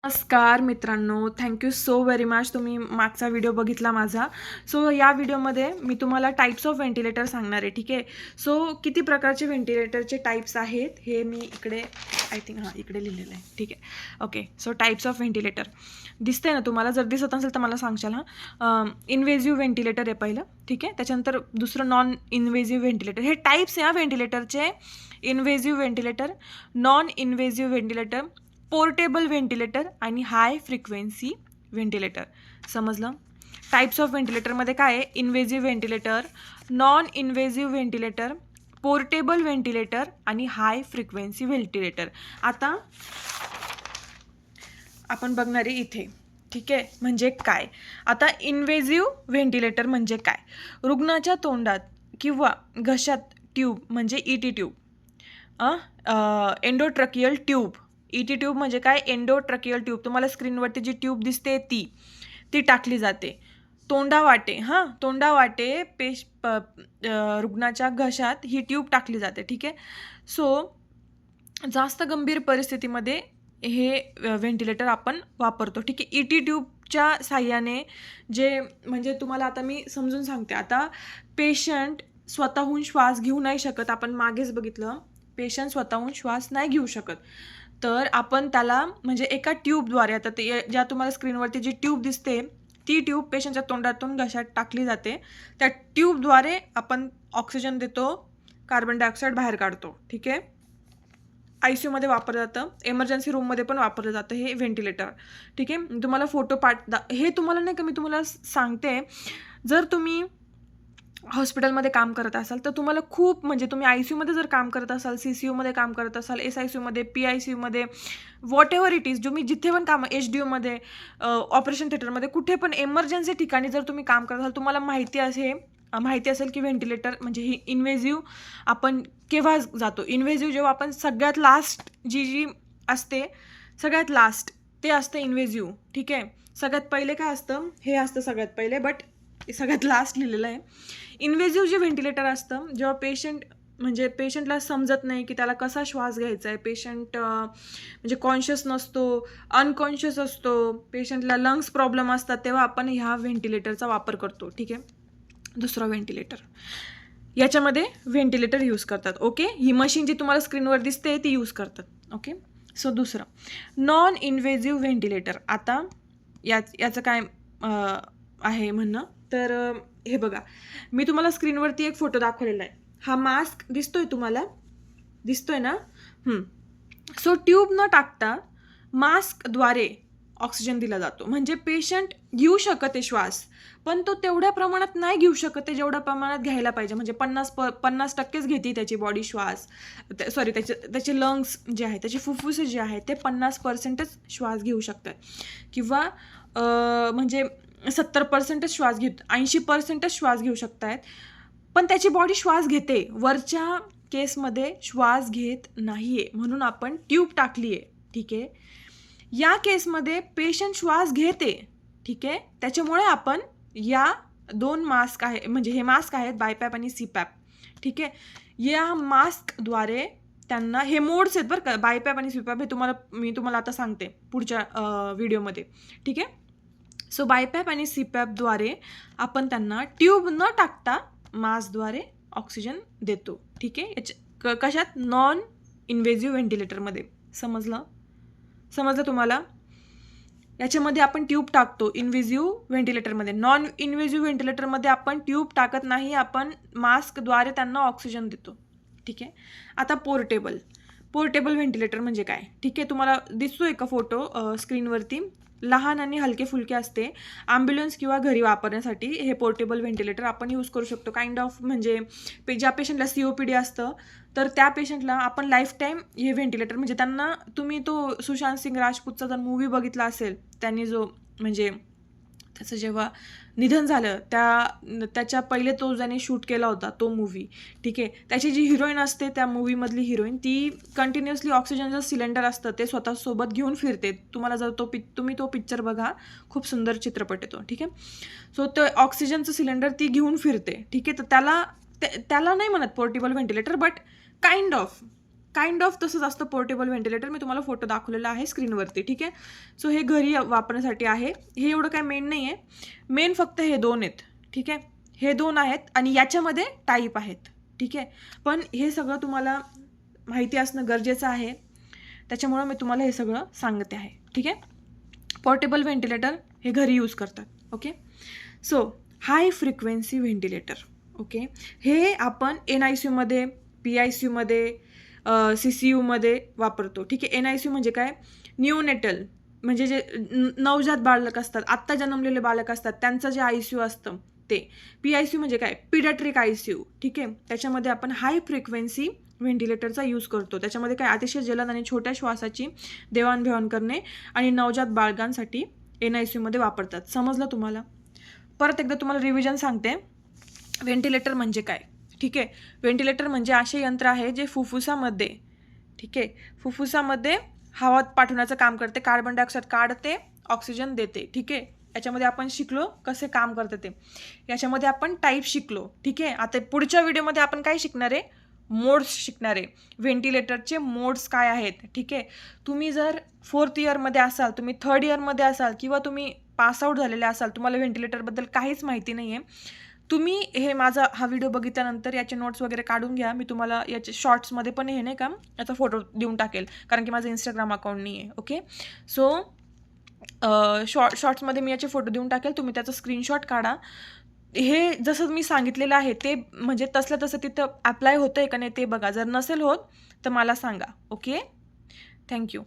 नमस्कार मित्रांनो, thank you so very much. तुम्ही मागचा व्हिडिओ बघितला माझा. सो या व्हिडिओमध्ये मी तुम्हाला टाईप्स ऑफ व्हेंटिलेटर सांगणार आहे. ठीक आहे. सो किती प्रकारचे व्हेंटिलेटरचे टाईप्स आहेत हे मी इकडे आय थिंक इकडे लिहिलेलं आहे. ठीक आहे. Okay. So types of ventilator दिसतंय ना तुम्हाला? जर दिसत असेल तर मला सांगशाल. इन्व्हेजिव्ह व्हेंटिलेटर आहे पहिलं. ठीक आहे. त्याच्यानंतर दुसरं नॉन इन्व्हेजिव्ह व्हेंटिलेटर. हे टाईप्स या व्हेंटिलेटरचे: invasive ventilator, non invasive ventilator, portable ventilator आणि हाय फ्रिक्वेन्सी व्हेंटिलेटर. समजलं? टाईप्स ऑफ व्हेंटिलेटरमध्ये काय आहे? Invasive ventilator, non invasive ventilator, portable ventilator आणि हाय फ्रिक्वेन्सी व्हेंटिलेटर. आता आपण बघणार आहे इथे. ठीक आहे. म्हणजे काय? आता इन्व्हेजिव्ह व्हेंटिलेटर म्हणजे काय? रुग्णाच्या तोंडात किंवा घशात ट्यूब म्हणजे ET tube, endotracheal tube. ET tube म्हणजे काय? Endotracheal tube. तुम्हाला स्क्रीनवरती जी ट्यूब दिसते ती टाकली जाते तोंडावाटे. तोंडावाटे रुग्णाच्या घशात ही ट्यूब टाकली जाते. ठीक आहे. सो जास्त गंभीर परिस्थितीमध्ये हे व्हेंटिलेटर आपण वापरतो. ठीक आहे. ईटी ट्यूबच्या साह्याने जे म्हणजे तुम्हाला आता मी समजून सांगते. आता पेशंट स्वतःहून श्वास घेऊ नाही शकत. आपण मागेच बघितलं, पेशंट स्वतःहून श्वास नाही घेऊ शकत. तर आपण त्याला म्हणजे एका ट्यूबद्वारे, आता ते ज्या तुम्हाला स्क्रीनवरती जी ट्यूब दिसते ती ट्यूब पेशंटच्या तोंडातून घशात टाकली जाते. त्या ट्यूबद्वारे आपण ऑक्सिजन देतो, कार्बन डायऑक्साईड बाहेर काढतो. ठीक आहे. ICUमध्ये वापरलं जातं, एमर्जन्सी रूममध्ये पण वापरलं जातं हे व्हेंटिलेटर. ठीक आहे. तुम्हाला फोटो हे तुम्हाला नाही का, मी तुम्हाला सांगते, जर तुम्ही हॉस्पिटलमध्ये काम करत असाल तर तुम्हाला खूप म्हणजे तुम्ही ICUमध्ये जर काम करत असाल, CCUमध्ये काम करत असाल, SICUमध्ये, PICUमध्ये, व्हॉट एव्हर इट इज, तुम्ही जिथे पण काम, HDUमध्ये, ऑपरेशन थिएटरमध्ये, कुठे पण एमर्जन्सी ठिकाणी जर तुम्ही काम करत असाल, तुम्हाला माहिती असेल की व्हेंटिलेटर म्हणजे ही इन्व्हेजिव्ह आपण केव्हा जातो. इन्व्हेजिव्ह जेव्हा आपण सगळ्यात लास्ट जी असते, सगळ्यात लास्ट ते असतं इन्व्हेजिव्ह. ठीक आहे. सगळ्यात पहिले काय असतं? हे असतं सगळ्यात पहिले, बट सगळ्यात लास्ट लिहिलेलं आहे. इन्व्हेजिव्ह जे व्हेंटिलेटर असतं, जेव्हा पेशंटला समजत नाही की त्याला कसा श्वास घ्यायचा आहे, पेशंट म्हणजे कॉन्शियस नसतो, अनकॉन्शियस असतो, पेशंटला लंग्स प्रॉब्लेम असतात, तेव्हा आपण ह्या व्हेंटिलेटरचा वापर करतो. ठीक आहे. दुसरा व्हेंटिलेटर, याच्यामध्ये व्हेंटिलेटर यूज करतात. ओके. ही मशीन जी तुम्हाला स्क्रीनवर दिसते ती यूज करतात. ओके. सो दुसरं नॉन इन्व्हेजिव्ह व्हेंटिलेटर. आता याचं काय आहे म्हणणं, तर हे बघा, मी तुम्हाला स्क्रीनवरती एक फोटो दाखवलेला आहे. हा मास्क दिसतोय तुम्हाला? दिसतोय ना? सो ट्यूब न टाकता मास्कद्वारे ऑक्सिजन दिला जातो. म्हणजे पेशंट घेऊ शकत आहे श्वास, पण तो तेवढ्या प्रमाणात नाही घेऊ शकत आहे जेवढ्या प्रमाणात घ्यायला पाहिजे. म्हणजे 50% घेते त्याची बॉडी श्वास, सॉरी त्याचे लंग्स जे आहेत, त्याचे फुफ्फुसे जे आहेत ते 50%च श्वास घेऊ शकतात, किंवा म्हणजे 70% श्वास घेत, 80% श्वास घेऊ शकत आहेत, पण त्याची बॉडी श्वास घेते. वरच्या केसमध्ये श्वास घेत नाही आहे, म्हणून आपण ट्यूब टाकली आहे. ठीक आहे. या केसमध्ये पेशंट श्वास घेते. ठीक आहे. त्याच्यामुळे आपण या दोन मास्क आहे, म्हणजे हे मास्क आहेत बायपॅप आणि सीपॅप. ठीक आहे. या मास्कद्वारे त्यांना हे मोड्स आहेत बरं का, बायपॅप आणि सीपॅप, हे मी तुम्हाला आता सांगते पुढच्या व्हिडिओमध्ये. ठीक आहे. सो बायपॅप आणि सीपॅपद्वारे आपण त्यांना ट्यूब न टाकता मास्कद्वारे ऑक्सिजन देतो. ठीक आहे. कशात? नॉन इन्व्हेजिव्ह व्हेंटिलेटरमध्ये. समजलं तुम्हाला? याच्यामध्ये आपण ट्यूब टाकतो इन्व्हेजिव्ह व्हेंटिलेटरमध्ये. नॉन इन्व्हेजिव्ह व्हेंटिलेटरमध्ये आपण ट्यूब टाकत नाही, आपण मास्कद्वारे त्यांना ऑक्सिजन देतो. ठीक आहे. आता पोर्टेबल व्हेंटिलेटर म्हणजे काय? ठीक आहे. तुम्हाला दिसतोय का फोटो स्क्रीनवरती? लहान आणि हलके फुलके असते. ॲम्ब्युलन्स किंवा घरी वापरण्यासाठी हे पोर्टेबल व्हेंटिलेटर आपण यूज करू शकतो. काइंड ऑफ म्हणजे ज्या पेशंटला COPD असतं तर त्या पेशंटला आपण लाईफ टाईम हे व्हेंटिलेटर, म्हणजे त्यांना, तुम्ही तो सुशांत सिंग राजपूतचा जर मूवी बघितला असेल, त्यांनी जो म्हणजे त्याचं जेव्हा निधन झालं त्याच्या पहिले तो ज्याने शूट केला होता तो मूवी. ठीक आहे. त्याची जी हिरोईन असते त्या मूवीमधली हिरोईन, ती कंटिन्युअसली ऑक्सिजनचं सिलेंडर असतं ते स्वतःसोबत घेऊन फिरते. तुम्हाला जर तुम्ही तो पिक्चर बघा, खूप सुंदर चित्रपट आहे तो. ठीक आहे. सो तो ऑक्सिजनचं सिलेंडर ती घेऊन फिरते. ठीक आहे. तर त्याला नाही म्हणत portable ventilator, but kind of kind of तसंच असतं पोर्टेबल व्हेंटिलेटर. मी तुम्हाला फोटो दाखवलेला आहे स्क्रीनवरती, ठीक आहे. सो हे घरी वापरण्यासाठी आहे. हे एवढं काय मेन नाही आहे. मेन फक्त हे 2 आहेत, ठीक आहे. हे 2 आहेत आणि याच्यामध्ये टाईप आहेत, ठीक आहे. पण हे सगळं तुम्हाला माहिती असणं गरजेचं आहे, त्याच्यामुळं मी तुम्हाला हे सगळं सांगते आहे, ठीक आहे. पोर्टेबल व्हेंटिलेटर हे घरी यूज करतात, ओके. सो हाय फ्रिक्वेन्सी व्हेंटिलेटर, ओके. हे आपण NICUमध्ये, PICUमध्ये, CCUमध्ये वापरतो, ठीक आहे. NICU म्हणजे काय? न्यूनेटल, म्हणजे जे नवजात बालक असतात, आत्ता जन्मलेले बालक असतात, त्यांचं जे ICU असतं ते. PICU म्हणजे काय? पिडियाट्रिक ICU, ठीक आहे. त्याच्यामध्ये आपण हाय फ्रिक्वेन्सी व्हेंटिलेटरचा यूज करतो. त्याच्यामध्ये काय अतिशय जलद आणि छोट्या श्वासाची देवाणघेवाण करणे आणि नवजात बालकांसाठी NICUमध्ये वापरतात. समजलं तुम्हाला? परत एकदा तुम्हाला रिव्हिजन सांगते. व्हेंटिलेटर म्हणजे काय, ठीक आहे. व्हेंटिलेटर म्हणजे असे यंत्र आहे जे फुफ्फुसामध्ये, ठीक आहे, फुफ्फुसामध्ये हवा पाठवण्याचं काम करते. कार्बन डायऑक्साईड काढते, ऑक्सिजन देते, ठीक आहे. याच्यामध्ये आपण शिकलो कसे काम करते ते. याच्यामध्ये आपण टाईप शिकलो, ठीक आहे. आता पुढच्या व्हिडिओमध्ये आपण काय शिकणार आहे? मोड्स शिकणार आहे. व्हेंटिलेटरचे मोड्स काय आहेत, ठीक आहे. तुम्ही जर 4th इयरमध्ये असाल, तुम्ही 3rd इयरमध्ये असाल किंवा तुम्ही पासआउट झालेले असाल, तुम्हाला व्हेंटिलेटरबद्दल काहीच माहिती नाही आहे, तुम्ही हे माझा हा व्हिडिओ बघितल्यानंतर याचे नोट्स वगैरे काढून घ्या. मी तुम्हाला याचे शॉर्ट्समध्ये पण हे नाही का याचा फोटो देऊन टाकेल, कारण की माझं Instagram अकाउंट नाही आहे, ओके. सो शॉर्ट्समध्ये मी याचे फोटो देऊन टाकेल. तुम्ही त्याचा स्क्रीनशॉट काढा. हे जसं मी सांगितलेलं आहे ते म्हणजे तसलं तसं तिथं अप्लाय होतं आहे का नाही ते बघा. जर नसेल होत तर मला सांगा, ओके. थँक्यू.